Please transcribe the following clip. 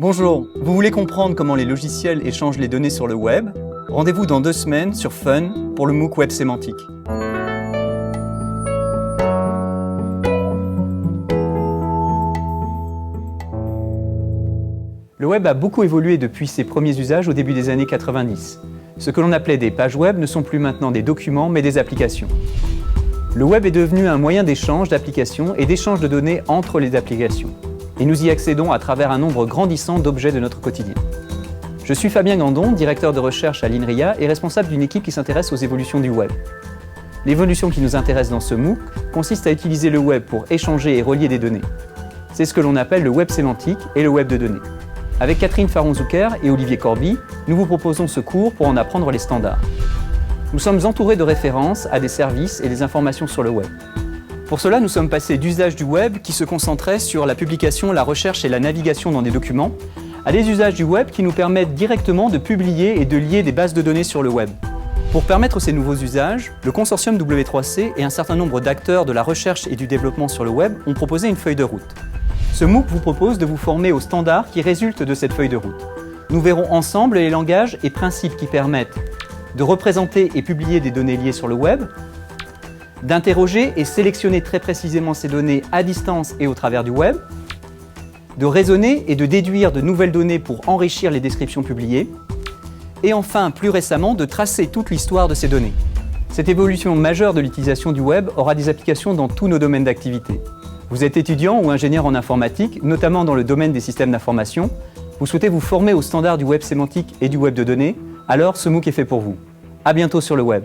Bonjour, vous voulez comprendre comment les logiciels échangent les données sur le web? Rendez-vous dans 2 semaines sur Fun pour le MOOC Web Sémantique. Le web a beaucoup évolué depuis ses premiers usages au début des années 90. Ce que l'on appelait des pages web ne sont plus maintenant des documents mais des applications. Le web est devenu un moyen d'échange d'applications et d'échange de données entre les applications. Et nous y accédons à travers un nombre grandissant d'objets de notre quotidien. Je suis Fabien Gandon, directeur de recherche à l'INRIA et responsable d'une équipe qui s'intéresse aux évolutions du web. L'évolution qui nous intéresse dans ce MOOC consiste à utiliser le web pour échanger et relier des données. C'est ce que l'on appelle le web sémantique et le web de données. Avec Catherine Faron-Zucker et Olivier Corby, nous vous proposons ce cours pour en apprendre les standards. Nous sommes entourés de références à des services et des informations sur le web. Pour cela, nous sommes passés d'usages du web qui se concentraient sur la publication, la recherche et la navigation dans des documents, à des usages du web qui nous permettent directement de publier et de lier des bases de données sur le web. Pour permettre ces nouveaux usages, le consortium W3C et un certain nombre d'acteurs de la recherche et du développement sur le web ont proposé une feuille de route. Ce MOOC vous propose de vous former aux standards qui résultent de cette feuille de route. Nous verrons ensemble les langages et principes qui permettent de représenter et publier des données liées sur le web, d'interroger et sélectionner très précisément ces données à distance et au travers du web, de raisonner et de déduire de nouvelles données pour enrichir les descriptions publiées, et enfin, plus récemment, de tracer toute l'histoire de ces données. Cette évolution majeure de l'utilisation du web aura des applications dans tous nos domaines d'activité. Vous êtes étudiant ou ingénieur en informatique, notamment dans le domaine des systèmes d'information, vous souhaitez vous former aux standards du web sémantique et du web de données, alors ce MOOC est fait pour vous. À bientôt sur le web.